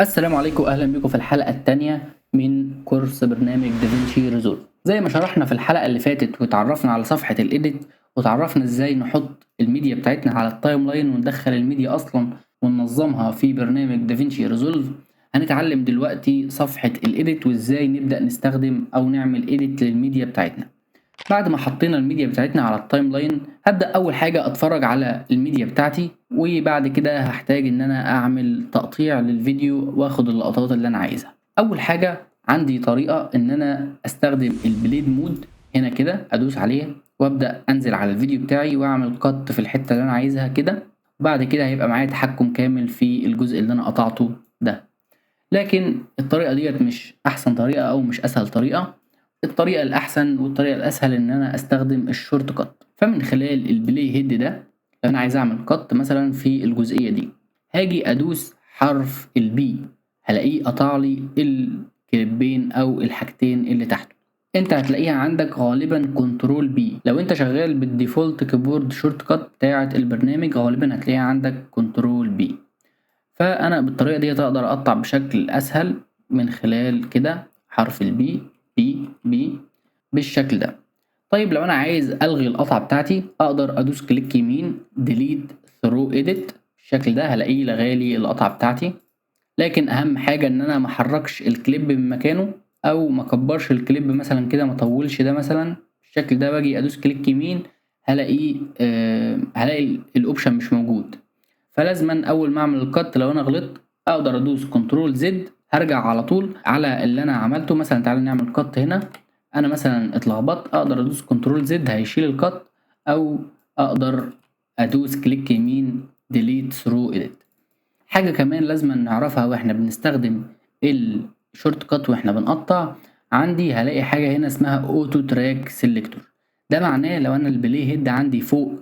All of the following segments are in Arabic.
السلام عليكم، أهلا بكم في الحلقة التانية من كورس برنامج دافنشي ريزولف. زي ما شرحنا في الحلقة اللي فاتت وتعرفنا على صفحة الإيديت وتعرفنا إزاي نحط الميديا بتاعتنا على التايم لاين وندخل الميديا أصلا وننظمها في برنامج دافنشي ريزولف. هنتعلم دلوقتي صفحة الإيديت وإزاي نبدأ نستخدم أو نعمل إيديت للميديا بتاعتنا. بعد ما حطينا الميديا بتاعتنا على التايم لاين هبدأ أول حاجة أتفرج على الميديا بتاعتي، وبعد كده هحتاج إن أنا أعمل تقطيع للفيديو وآخد اللقطات اللي أنا عايزها. أول حاجة عندي طريقة إن أنا أستخدم البليد مود. هنا كده أدوس عليه وأبدأ أنزل على الفيديو بتاعي وأعمل قط في الحتة اللي أنا عايزها كده، وبعد كده هيبقى معايا تحكم كامل في الجزء اللي أنا قطعته ده. لكن الطريقة ديت مش أحسن طريقة أو مش أسهل طريقة. الطريقة الأحسن والطريقة الأسهل إن أنا أستخدم الشورت كات. فمن خلال البلاي هيد ده لو أنا عايز أعمل كات مثلا في الجزئية دي هاجي أدوس حرف البي، هلاقيه قطع لي الكليبين أو الحاجتين اللي تحته. انت هتلاقيها عندك غالبا كنترول بي. لو انت شغال بالديفولت كيبورد شورت كات بتاعة البرنامج غالبا هتلاقيها عندك كنترول بي. فأنا بالطريقة دي أقدر أقطع بشكل أسهل من خلال كده حرف البي بي بي بالشكل ده. طيب لو أنا عايز ألغي القطعة بتاعتي أقدر أدوس كليك يمين ديليت ثرو إيديت بالشكل ده، هلاقيه لغالي القطعة بتاعتي. لكن أهم حاجة إن أنا محركش الكليب من مكانه أو مكبرش الكليب مثلا كده، مطولش ده مثلا بالشكل ده. باجي أدوس كليك يمين هلاقي الأوبشن مش موجود. فلازما اول ما اعمل الكت لو انا غلطت اقدر ادوس كنترول زد، هرجع على طول على اللي انا عملته. مثلا تعالى نعمل كت هنا، انا مثلا اتلخبطت اقدر ادوس كنترول زد هيشيل الكت، او اقدر ادوس كليك يمين ديليت ثرو ايديت. حاجه كمان لازم نعرفها واحنا بنستخدم الشورت كات واحنا بنقطع، عندي هلاقي حاجه هنا اسمها اوتو تراك سيلكتور. ده معناه لو انا البلاي هيد عندي فوق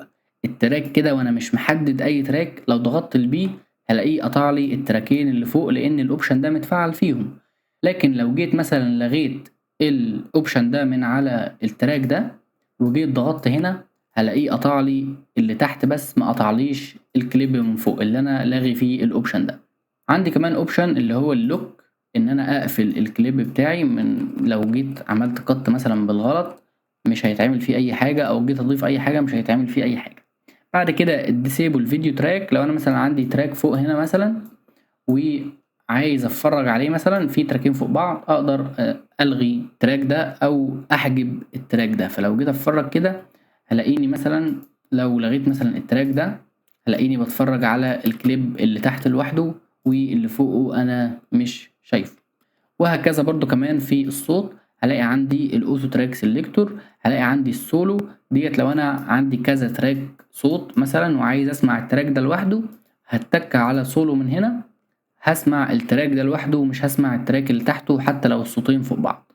التراك كده وانا مش محدد اي تراك، لو ضغطت البي هلاقيه قطع لي التراكين اللي فوق لان الاوبشن ده متفعل فيهم. لكن لو جيت مثلا لغيت الاوبشن ده من على التراك ده وجيت ضغطت هنا هلاقيه قطع لي اللي تحت بس ما قطعليش الكليب من فوق اللي انا لاغي فيه الاوبشن ده. عندي كمان اوبشن اللي هو اللوك، ان انا اقفل الكليب بتاعي من لو جيت عملت قط مثلا بالغلط مش هيتعمل فيه اي حاجه، او جيت اضيف اي حاجه مش هيتعمل فيه اي حاجه. بعد كده الديسيبل فيديو تراك، لو انا مثلا عندي تراك فوق هنا مثلا وعايز اتفرج عليه مثلا في تراكين فوق بعض اقدر الغي التراك ده او احجب التراك ده. فلو جيت اتفرج كده هلاقيني مثلا لو لغيت مثلا التراك ده هلاقيني بتفرج على الكليب اللي تحت لوحده واللي فوقه انا مش شايفه. وهكذا برضو كمان في الصوت هلاقي عندي الاوتو تراك سيلكتور، هلاقي عندي السولو ديت. لو انا عندي كذا تراك صوت مثلا وعايز اسمع التراك ده لوحده هتك على سولو من هنا، هسمع التراك ده لوحده ومش هسمع التراك اللي تحته حتى لو الصوتين فوق بعض.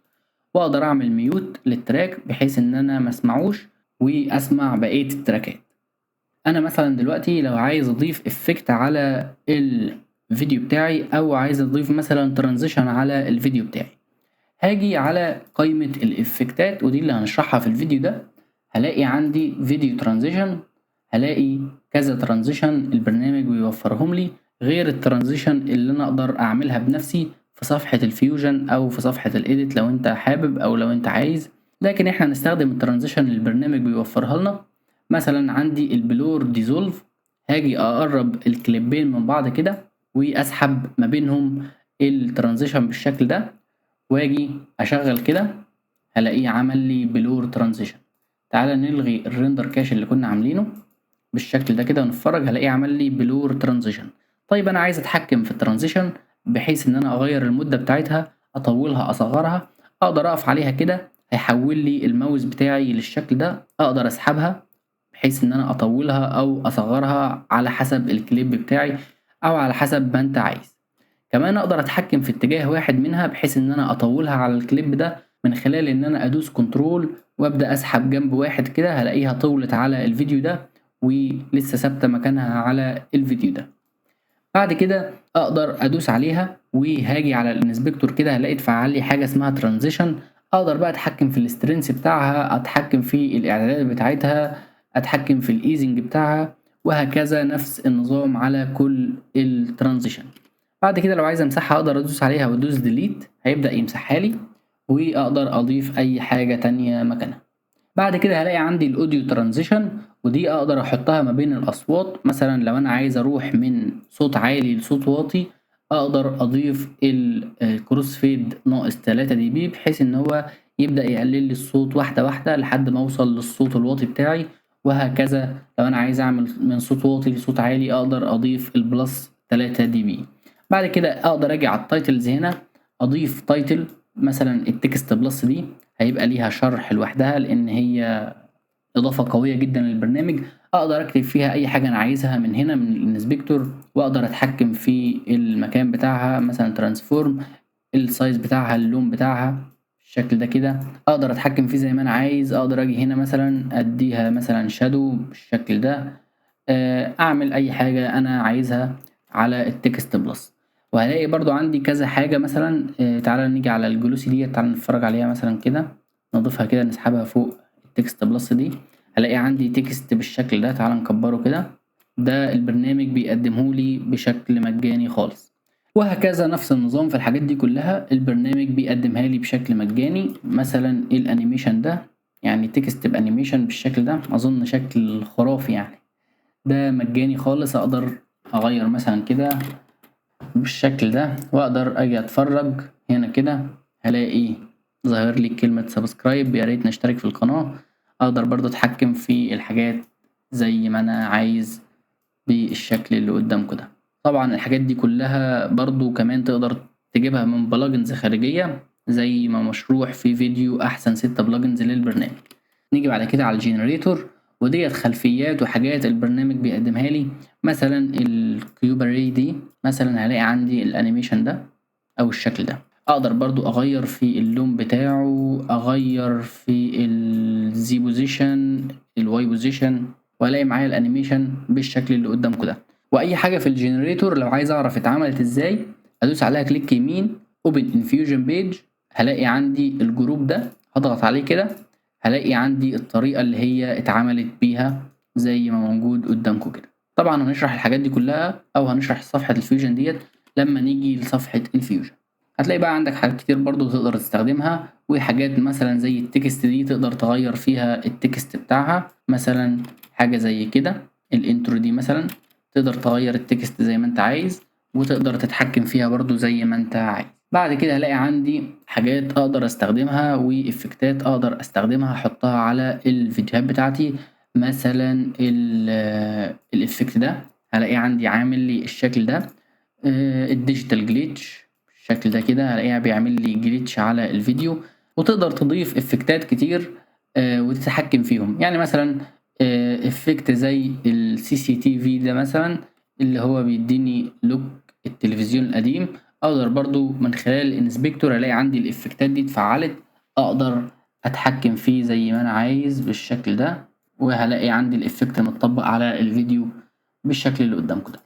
واقدر اعمل ميوت للتراك بحيث ان انا مسمعوش واسمع بقية التراكات. انا مثلا دلوقتي لو عايز اضيف افكت على الفيديو بتاعي او عايز اضيف مثلا ترانزيشن على الفيديو بتاعي، هاجي على قائمة الإفكتات ودي اللي هنشرحها في الفيديو ده. هلاقي عندي فيديو ترانزيشن، هلاقي كذا ترانزيشن البرنامج بيوفرهم لي غير الترانزيشن اللي أنا أقدر أعملها بنفسي في صفحة الفيوجن أو في صفحة الإيديت لو أنت حابب أو لو أنت عايز. لكن إحنا هنستخدم الترانزيشن اللي البرنامج بيوفرها لنا. مثلا عندي البلور ديزولف، هاجي أقرب الكليبين من بعض كده وأسحب ما بينهم الترانزيشن بالشكل ده، واجي اشغل كده هلاقيه عمل لي بلور ترانزيشن. تعالى نلغي الريندر كاش اللي كنا عاملينه بالشكل ده كده ونتفرج هلاقيه عمل لي بلور ترانزيشن. طيب انا عايز اتحكم في الترانزيشن بحيث ان انا اغير المدة بتاعتها، اطولها اصغرها. اقدر اقف عليها كده هيحول لي الماوس بتاعي للشكل ده، اقدر اسحبها بحيث ان انا اطولها او اصغرها على حسب الكليب بتاعي او على حسب ما انت عايز. كمان اقدر اتحكم في اتجاه واحد منها بحيث ان انا اطولها على الكليب ده من خلال ان انا ادوس كنترول وابدا اسحب جنب واحد كده هلاقيها طولت على الفيديو ده ولسه ثابته مكانها على الفيديو ده. بعد كده اقدر ادوس عليها وهاجي على الانسبكتور كده هلاقي اتفعل لي حاجه اسمها ترانزيشن. اقدر بقى اتحكم في الاسترنس بتاعها، اتحكم في الاعدادات بتاعتها، اتحكم في الايزنج بتاعها، وهكذا نفس النظام على كل الترانزيشن. بعد كده لو عايز امسحها اقدر ادوس عليها وادوس ديليت، هيبدأ يمسحها لي، واقدر اضيف اي حاجة تانية مكانها. بعد كده هلاقي عندي الاوديو ترانزيشن، ودي اقدر احطها ما بين الاصوات. مثلا لو انا عايز اروح من صوت عالي لصوت واطي اقدر اضيف الكروس فيد ناقص 3 دي بي، بحيث ان هو يبدأ يقلل لي الصوت واحدة واحدة لحد ما اوصل للصوت الواطي بتاعي. وهكذا لو انا عايز اعمل من صوت واطي لصوت عالي اقدر اضيف البلس 3 دي بي. بعد كده اقدر اجي على التايتلز هنا اضيف تايتل، مثلا التكست بلس دي هيبقى ليها شرح لوحدها لان هي اضافه قويه جدا للبرنامج. اقدر اكتب فيها اي حاجه انا عايزها من هنا من الانسبكتور، واقدر اتحكم في المكان بتاعها، مثلا ترانسفورم، السايز بتاعها، اللون بتاعها بالشكل ده كده. اقدر اتحكم فيه زي ما انا عايز. اقدر اجي هنا مثلا اديها مثلا شادو بالشكل ده، اعمل اي حاجه انا عايزها على التكست بلس. وهلاقي برضو عندي كذا حاجه، مثلا تعالى نيجي على الجلوسي دي، تعالى نتفرج عليها مثلا كده، نضيفها كده نسحبها فوق التكست بلس دي. هلاقي عندي تكست بالشكل ده، تعالى نكبره كده، ده البرنامج بيقدمهولي بشكل مجاني خالص. وهكذا نفس النظام في الحاجات دي كلها البرنامج بيقدمها لي بشكل مجاني. مثلا الانيميشن ده، يعني تكست بانيميشن بالشكل ده، اظن شكل خرافي يعني، ده مجاني خالص. اقدر اغير مثلا كده بالشكل ده، واقدر اجي اتفرج هنا كده، هلاقي ظاهر لي كلمة سبسكرايب، يا ريت نشترك في القناة. اقدر برضو اتحكم في الحاجات زي ما انا عايز بالشكل اللي قدامكم ده. طبعا الحاجات دي كلها برضو كمان تقدر تجيبها من بلجنز خارجية زي ما مشروح في فيديو احسن 6 بلجنز للبرنامج. نيجي بعد كده على الجنريتور، وديت خلفيات وحاجات البرنامج بيقدمها لي. مثلا الكيوب اري دي، مثلا هلاقي عندي الانيميشن ده او الشكل ده. اقدر برضو اغير في اللون بتاعه، اغير في الزي بوزيشن، الواي بوزيشن، والاقي معايا الانيميشن بالشكل اللي قدامكم ده. واي حاجه في الجنريتور لو عايز اعرف اتعملت ازاي ادوس عليها كليك يمين، اوبن انفيوجن بيج، هلاقي عندي الجروب ده، هضغط عليه كده، هلاقي عندي الطريقه اللي هي اتعملت بيها زي ما موجود قدامكم كده. طبعا هنشرح الحاجات دي كلها او هنشرح صفحه الفيوجن ديت لما نيجي لصفحه الفيوجن. هتلاقي بقى عندك حاجات كتير برضو تقدر تستخدمها، وحاجات مثلا زي التكست دي تقدر تغير فيها التكست بتاعها. مثلا حاجة زي كده، الانترو دي مثلا تقدر تغير التكست زي ما انت عايز، وتقدر تتحكم فيها برضو زي ما انت عايز. بعد كده هلاقي عندي حاجات اقدر استخدمها وافكتات اقدر استخدمها احطها على الفيديوهات بتاعتي. مثلا الافكت ده هلاقي عندي عامل لي الشكل ده، الديجيتال جليتش بالشكل ده كده، هلاقيها بيعمل لي جليتش على الفيديو. وتقدر تضيف افكتات كتير وتتحكم فيهم. يعني مثلا افكت زي السي سي تي في ده مثلا، اللي هو بيديني لوك التلفزيون القديم، اقدر برضو من خلال الانسبكتور الاقي عندي الافكتات دي اتفعلت، اقدر اتحكم فيه زي ما انا عايز بالشكل ده. وهلاقي عندي الافكت متطبق على الفيديو بالشكل اللي قدامكم ده.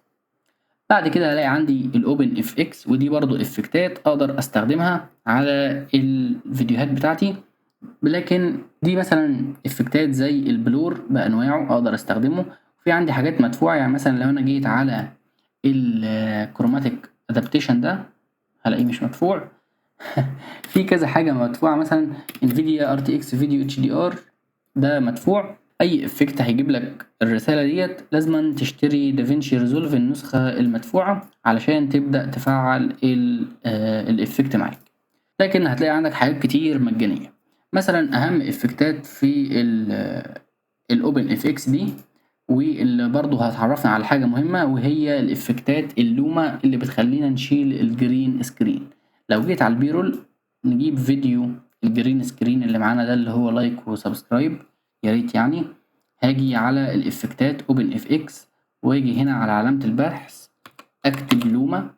بعد كده هلاقي عندي الاوبن اف اكس، ودي برضو افكتات اقدر استخدمها على الفيديوهات بتاعتي. لكن دي مثلا افكتات زي البلور بانواعه اقدر استخدمه. في عندي حاجات مدفوعه، يعني مثلا لو انا جيت على الكروماتيك ادابتيشن ده هلاقيه مش مدفوع. في كذا حاجه مدفوعه، مثلا انفيديا ار تي اكس فيديو اتش دي ار ده مدفوع. اي افكت هيجيب لك الرساله ديت لازم تشتري دافينشي ريزولف النسخه المدفوعه علشان تبدا تفعل الافكت معاك. لكن هتلاقي عندك حاجات كتير مجانيه. مثلا اهم افكتات في الاوبن اف اكس دي، واللي برضه هتعرفنا على حاجه مهمه، وهي الافكتات اللومه اللي بتخلينا نشيل الجرين سكرين. لو جيت على البيرول نجيب فيديو الجرين سكرين اللي معانا ده اللي هو لايك وسبسكرايب، يا ريت يعني. هاجي على الافكتات اوبن اف اكس، واجي هنا على علامة البحث اكتب لوما،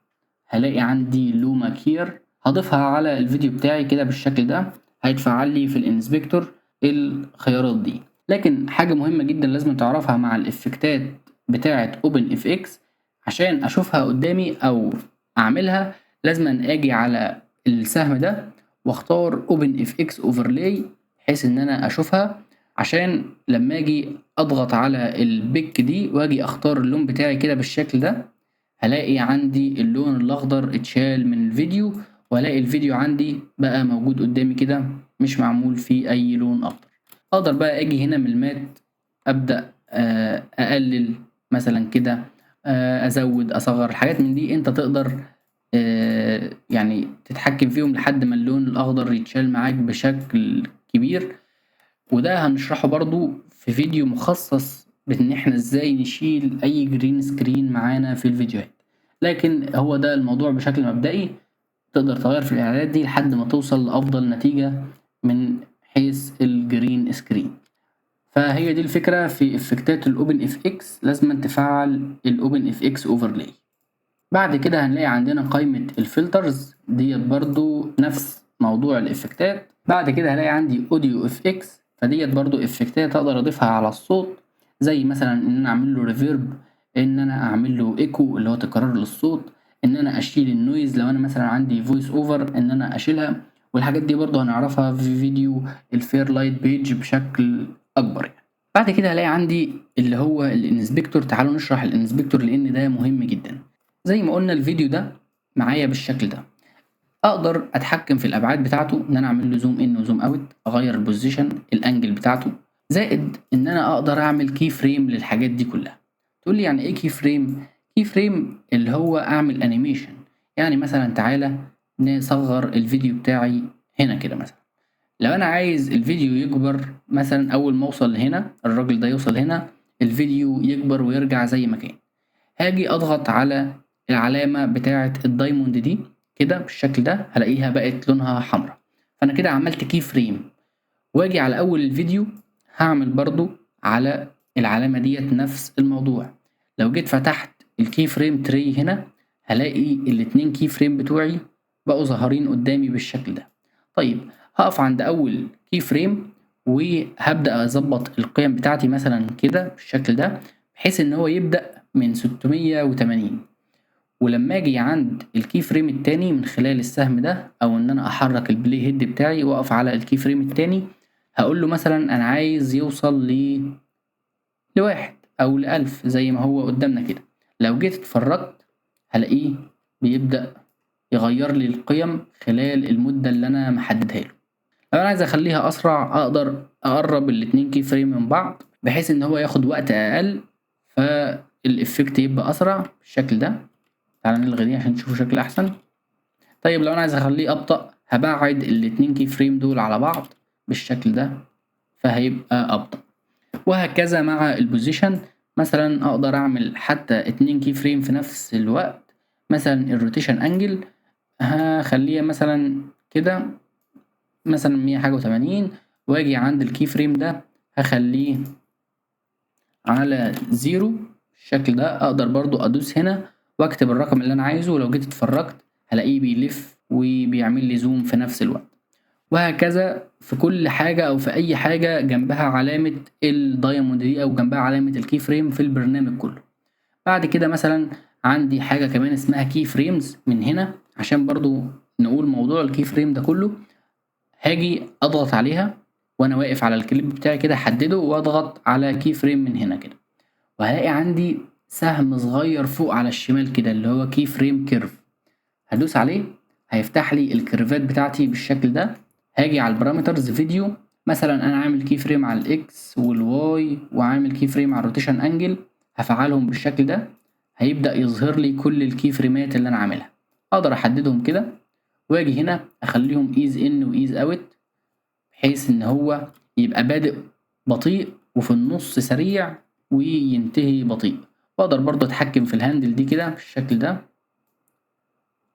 هلاقي عندي لوما كير، هضيفها على الفيديو بتاعي كده بالشكل ده، هيتفعل لي في الانسبكتور الخيارات دي. لكن حاجة مهمة جدا لازم تعرفها مع الافكتات بتاعة اوبن اف اكس، عشان اشوفها قدامي او اعملها لازم اجي على السهم ده واختار اوبن اف اكس اوفرلاي بحيث ان انا اشوفها، عشان لما اجي اضغط على البيك دي واجي اختار اللون بتاعي كده بالشكل ده هلاقي عندي اللون الاخضر اتشال من الفيديو، والاقي الفيديو عندي بقى موجود قدامي كده مش معمول فيه اي لون اخضر. اقدر بقى اجي هنا من المات ابدا اقلل مثلا كده، ازود اصغر الحاجات من دي. انت تقدر يعني تتحكم فيهم لحد ما اللون الاخضر يتشال معاك بشكل كبير. وده هنشرحه برضو في فيديو مخصص بان احنا ازاي نشيل اي جرين سكرين معانا في الفيديوهات. لكن هو ده الموضوع بشكل مبدئي، تقدر تغير في الاعدادات دي لحد ما توصل لافضل نتيجة من حيث الجرين سكرين. فهي دي الفكرة في افكتات الاوبن اف اكس، لازم تفعل الاوبن اف اكس اوفرلاي. بعد كده هنلاقي عندنا قائمة الفلترز ديت برضو نفس موضوع الافكتات. بعد كده هلاقي عندي اوديو اف اكس، فديت برضو افكتات اقدر اضيفها على الصوت، زي مثلا ان انا اعمل له ريفيرب، ان انا اعمل له ايكو اللي هو تكرار للصوت، ان انا اشيل النويز لو انا مثلا عندي فويس اوفر ان انا اشيلها. والحاجات دي برضو هنعرفها في فيديو الفير لايت بيج بشكل اكبر يعني. بعد كده هلاقي عندي اللي هو الانسبكتور. تعالوا نشرح الانسبكتور لان ده مهم جدا. زي ما قلنا الفيديو ده معايا بالشكل ده، اقدر اتحكم في الابعاد بتاعته، ان انا اعمل له زوم ان وزوم اوت، اغير البوزيشن الانجل بتاعته، زائد ان انا اقدر اعمل كي فريم للحاجات دي كلها. تقول لي يعني ايه كي فريم؟ كي فريم اللي هو اعمل انيميشن. يعني مثلا تعالى نصغر الفيديو بتاعي هنا كده مثلا. لو انا عايز الفيديو يكبر مثلا، اول ما اوصل هنا الراجل ده يوصل هنا الفيديو يكبر ويرجع زي ما كان، هاجي اضغط على العلامة بتاعة الدايموند دي كده بالشكل ده، هلاقيها بقت لونها حمراء. فانا كده عملت كي فريم. واجي على اول الفيديو هعمل برضو على العلامة ديت نفس الموضوع. لو جيت فتحت الكي فريم تري هنا هلاقي الاتنين كي فريم بتوعي بقوا ظاهرين قدامي بالشكل ده. طيب هقف عند اول كي فريم وهبدأ اظبط القيم بتاعتي مثلا كده بالشكل ده، بحيث ان هو يبدأ من 680. ولما اجي عند الكي فريم التاني من خلال السهم ده، او ان انا احرك البلاي هيد بتاعي واقف على الكي فريم التاني، هقول له مثلا انا عايز يوصل لواحد او لألف زي ما هو قدامنا كده. لو جيت اتفرجت هلاقيه بيبدأ يغير لي القيم خلال المدة اللي انا محددها له. لو انا عايز اخليها اسرع اقدر اقرب الاتنين كي فريم من بعض بحيث ان هو ياخد وقت اقل، فالإفكت يبقى اسرع بالشكل ده. تعالى نلغي دي عشان تشوفوا شكل احسن. طيب لو انا عايز اخليه ابطأ هبعد الاتنين كي فريم دول على بعض بالشكل ده فهيبقى ابطأ. وهكذا مع البوزيشن، مثلا اقدر اعمل حتى 2 كي فريم في نفس الوقت. مثلا الروتيشن انجل هخليها مثلا كده مثلا 100 حاجة و80، واجي عند الكي فريم ده هخليه على 0 بالشكل ده. اقدر برضو ادوس هنا واكتب الرقم اللي انا عايزه، ولو جيت اتفرجت هلاقيه بيلف وبيعمل لي زوم في نفس الوقت. وهكذا في كل حاجة أو في أي حاجة جنبها علامة الدايموند دي أو جنبها علامة الكي فريم في البرنامج كله. بعد كده مثلا عندي حاجة كمان اسمها كي فريمز من هنا، عشان برضو نقول موضوع الكي فريم ده كله. هاجي أضغط عليها وأنا واقف على الكليب بتاعي كده، أحدده وأضغط على كي فريم من هنا كده، وهلاقي عندي سهم صغير فوق على الشمال كده اللي هو كي فريم كيرف. هدوس عليه هيفتح لي الكيرفات بتاعتي بالشكل ده. هاجي على البارامترز فيديو، مثلا انا عامل كي فريم على الاكس والواي وعامل كي فريم على الروتيشن انجل، هفعلهم بالشكل ده. هيبدأ يظهر لي كل الكي فريمات اللي انا عاملها. اقدر احددهم كده واجي هنا اخليهم ايز ان وايز اوت، بحيث ان هو يبقى بادئ بطيء وفي النص سريع وينتهي بطيء. واقدر برضه اتحكم في الهاندل دي كده بالشكل ده،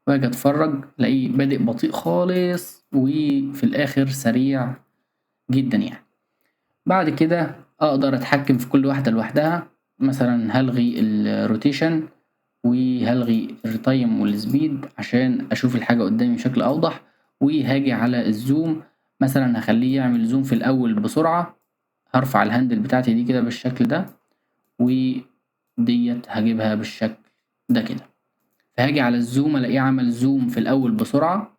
واجي اتفرج الاقيه بادئ بطيء خالص وفي الاخر سريع جدا يعني. بعد كده اقدر اتحكم في كل واحدة لوحدها، مثلا هلغي الروتيشن وهلغي التايم والسبيد عشان اشوف الحاجة قدامي بشكل اوضح. وهاجي على الزوم، مثلا هخليه يعمل زوم في الاول بسرعة، هرفع الهاندل بتاعتي دي كده بالشكل ده، وديت هجيبها بالشكل ده كده. فهاجي على الزوم الاقيه عمل زوم في الاول بسرعة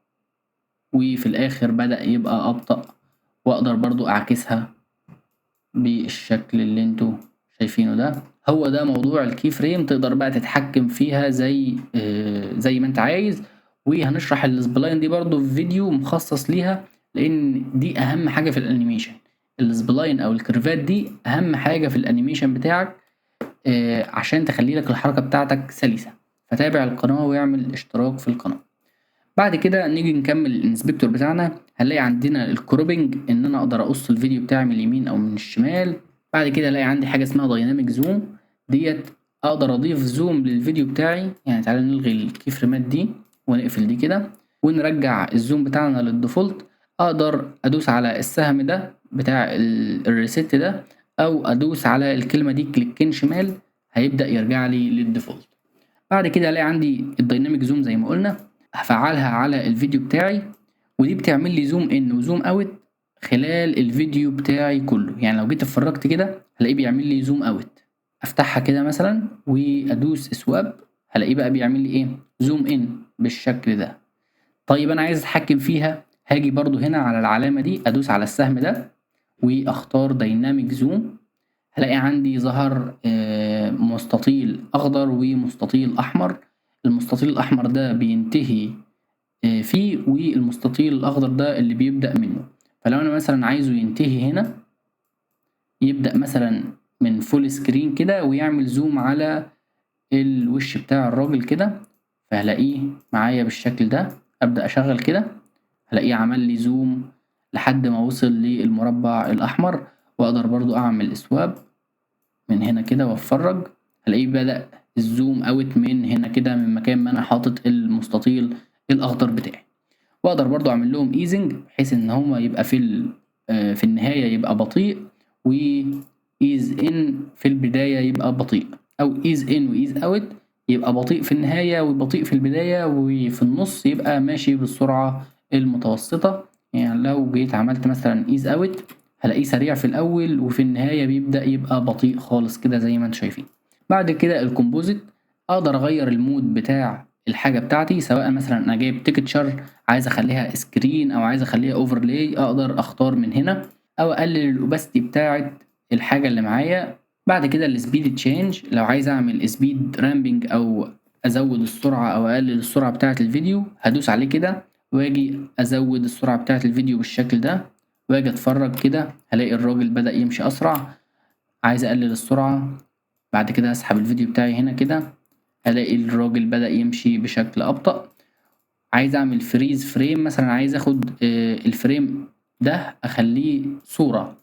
وفي الاخر بدأ يبقى ابطأ، واقدر برضو اعكسها بالشكل اللي انتوا شايفينه ده هو ده موضوع الكي فريم، تقدر بقى تتحكم فيها زي ما انت عايز. وهنشرح السبلاين دي برضو في فيديو مخصص ليها، لان دي اهم حاجة في الانيميشن. السبلاين او الكيرفات دي اهم حاجة في الانيميشن بتاعك، عشان تخلي لك الحركة بتاعتك سلسة. فتابع القناة واعمل اشتراك في القناة. بعد كده نيجي نكمل الانسبكتور بتاعنا. هنلاقي عندنا الكروبنج، ان انا اقدر اقص الفيديو بتاعي من اليمين او من الشمال. بعد كده الاقي عندي حاجه اسمها دايناميك زوم، ديت اقدر اضيف زوم للفيديو بتاعي. يعني تعالى نلغي الكي فريمات دي ونقفل دي كده ونرجع الزوم بتاعنا للديفولت. اقدر ادوس على السهم ده بتاع الريست ده، او ادوس على الكلمه دي كليكين شمال، هيبدا يرجع لي للديفولت. بعد كده الاقي عندي الدايناميك زوم زي ما قلنا، هفعلها على الفيديو بتاعي، ودي بتعمل لي زوم ان وزوم اوت خلال الفيديو بتاعي كله. يعني لو جيت اتفرجت كده هلاقيه بيعمل لي زوم اوت. افتحها كده مثلا وادوس سواب، هلاقيه بقى بيعمل لي ايه، زوم ان بالشكل ده. طيب انا عايز اتحكم فيها، هاجي برضو هنا على العلامة دي، ادوس على السهم ده واختار دايناميك زوم. هلاقي عندي ظهر مستطيل اخضر ومستطيل احمر. المستطيل الاحمر ده بينتهي فيه، والمستطيل الاخضر ده اللي بيبدأ منه. فلو انا مثلا عايزه ينتهي هنا، يبدأ مثلا من فول سكرين كده ويعمل زوم على الوش بتاع الراجل كده، فهلاقيه معايا بالشكل ده. ابدأ اشغل كده، هلاقيه عمل لي زوم لحد ما وصل للمربع الاحمر. واقدر برضو اعمل سواب من هنا كده واتفرج، هلاقيه بدأ الزوم اوت من هنا كده، من مكان ما انا حاطط المستطيل الاخضر بتاعي. واقدر برضو اعمل لهم ايزنج، بحيث ان هما يبقى في النهاية يبقى بطيء، وايز ان في البداية يبقى بطيء، او ايز ان وايز اوت يبقى بطيء في النهاية وبطيء في البداية، وفي النص يبقى ماشي بالسرعة المتوسطة. يعني لو جيت عملت مثلا ايز اوت، هلاقيه سريع في الاول وفي النهاية بيبدأ يبقى بطيء خالص كده زي ما انتم شايفين. بعد كده الكومبوزيت، اقدر اغير المود بتاع الحاجة بتاعتي، سواء مثلا انا جايب تكتشر عايز اخليها سكرين او عايز اخليها اوفرلاي، اقدر اختار من هنا، او اقلل الاوباستي بتاعه الحاجه اللي معايا. بعد كده السبيد تشينج، لو عايز اعمل سبيد رامبنج او ازود السرعه او اقلل السرعه بتاعه الفيديو، هدوس عليه كده واجي ازود السرعه بتاعه الفيديو بالشكل ده، واجي اتفرج كده هلاقي الراجل بدأ يمشي اسرع. عايز اقلل السرعه، بعد كده اسحب الفيديو بتاعي هنا كده، هلاقي الراجل بدأ يمشي بشكل ابطأ. عايز اعمل فريز فريم، مثلا عايز اخد الفريم ده اخليه صورة،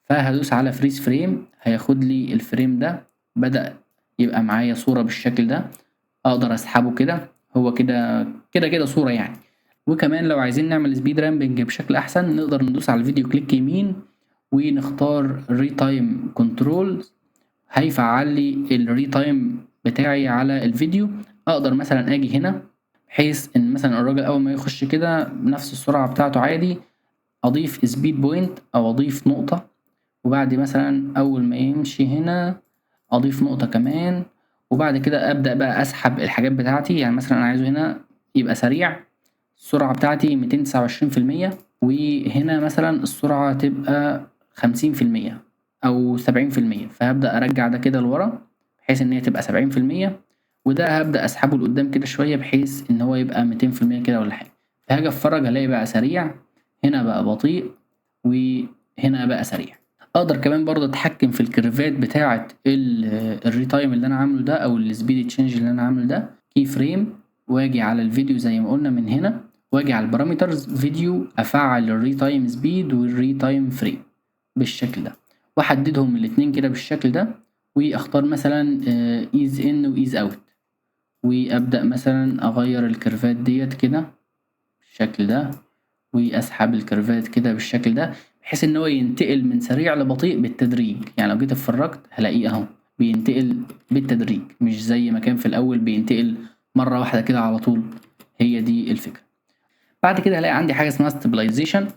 فهدوس على فريز فريم، هياخد لي الفريم ده بدأ يبقى معايا صورة بالشكل ده. اقدر اسحبه كده، هو كده صورة يعني. وكمان لو عايزين نعمل سبيد رامبنج بشكل احسن، نقدر ندوس على الفيديو كليك يمين ونختار ري تايم كنترول، هيفعل لي الري تايم بتاعي على الفيديو. اقدر مثلا اجي هنا، بحيث ان مثلا الراجل اول ما يخش كده بنفس السرعة بتاعته عادي، اضيف سبيد بوينت او اضيف نقطة، وبعد مثلا اول ما يمشي هنا اضيف نقطة كمان. وبعد كده ابدأ بقى اسحب الحاجات بتاعتي. يعني مثلا انا عايزه هنا يبقى سريع، السرعة بتاعتي 229%، وهنا مثلا السرعة تبقى 50% او 70%، فهبدأ ارجع ده كده لورا بحيث ان هي تبقى 70%، وده هبدأ اسحبه لقدام كده شوية بحيث ان هو يبقى 200% كده ولا حاجة. فهاجي اتفرج الاقي بقى سريع، هنا بقى بطيء، وهنا بقى سريع. اقدر كمان برضه اتحكم في الكيرفات بتاعة الريتايم اللي انا عامله ده، او السبيد تشينج اللي انا عامله ده، كي فريم، واجي على الفيديو زي ما قلنا من هنا، واجي على البارامترز فيديو، افعل الريتايم سبيد والريتايم فريم بالشكل ده، واحددهم الاتنين كده بالشكل ده، واختار مثلا ايز ان وايز اوت، وابدأ مثلا اغير الكيرفات ديت كده بالشكل ده، واسحب الكيرفات كده بالشكل ده، بحيث ان هو ينتقل من سريع لبطيء بالتدريج. يعني لو جيت اتفرجت هلاقيه اهو بينتقل بالتدريج، مش زي ما كان في الاول بينتقل مرة واحدة كده على طول. هي دي الفكرة. بعد كده هلاقي عندي حاجة اسمها ستابلايزيشن.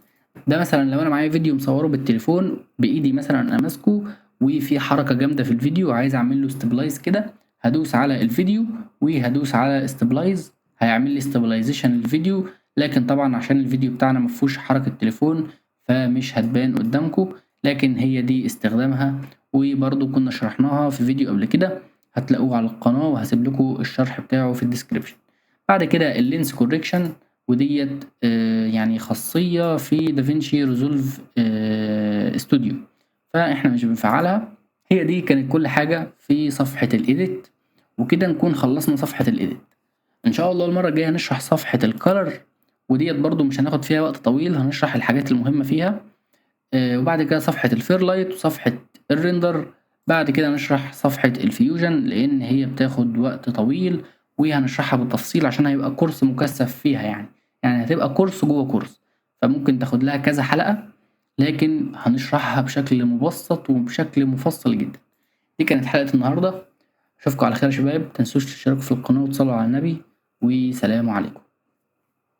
ده مثلا لو انا معايا فيديو مصوره بالتليفون بايدي، مثلا انا ماسكه وفي حركة جامدة في الفيديو وعايز اعمل له ستابلايز كده، هدوس على الفيديو وهدوس على ستابلايز، هيعمل لي ستابلايزيشن للفيديو. لكن طبعا عشان الفيديو بتاعنا مفهوش حركة تليفون فمش هتبان قدامكم، لكن هي دي استخدامها. وبرضه كنا شرحناها في فيديو قبل كده هتلاقوه على القناة، وهسيب لكم الشرح بتاعه في الديسكريبشن. بعد كده اللينس كوريكشن، وديت يعني خاصية في دافينشي ريزولف استوديو، فاحنا مش بنفعلها. هي دي كانت كل حاجة في صفحة الايديت، وكده نكون خلصنا صفحة الايديت. ان شاء الله المرة الجاية هنشرح صفحة الكالر، وديت برضو مش هناخد فيها وقت طويل، هنشرح الحاجات المهمة فيها. وبعد كده صفحة الفيرلايت وصفحة الريندر. بعد كده نشرح صفحة الفيوجن لأن هي بتاخد وقت طويل، وهنشرحها بالتفصيل عشان هيبقى كورس مكثف فيها، يعني هتبقى كورس جوه كورس، فممكن تاخد لها كذا حلقة، لكن هنشرحها بشكل مبسط وبشكل مفصل جدا. دي كانت حلقة النهاردة، اشوفكم على خير يا شباب، متنسوش تشتركوا في القناة وتصلوا على النبي، وسلام عليكم.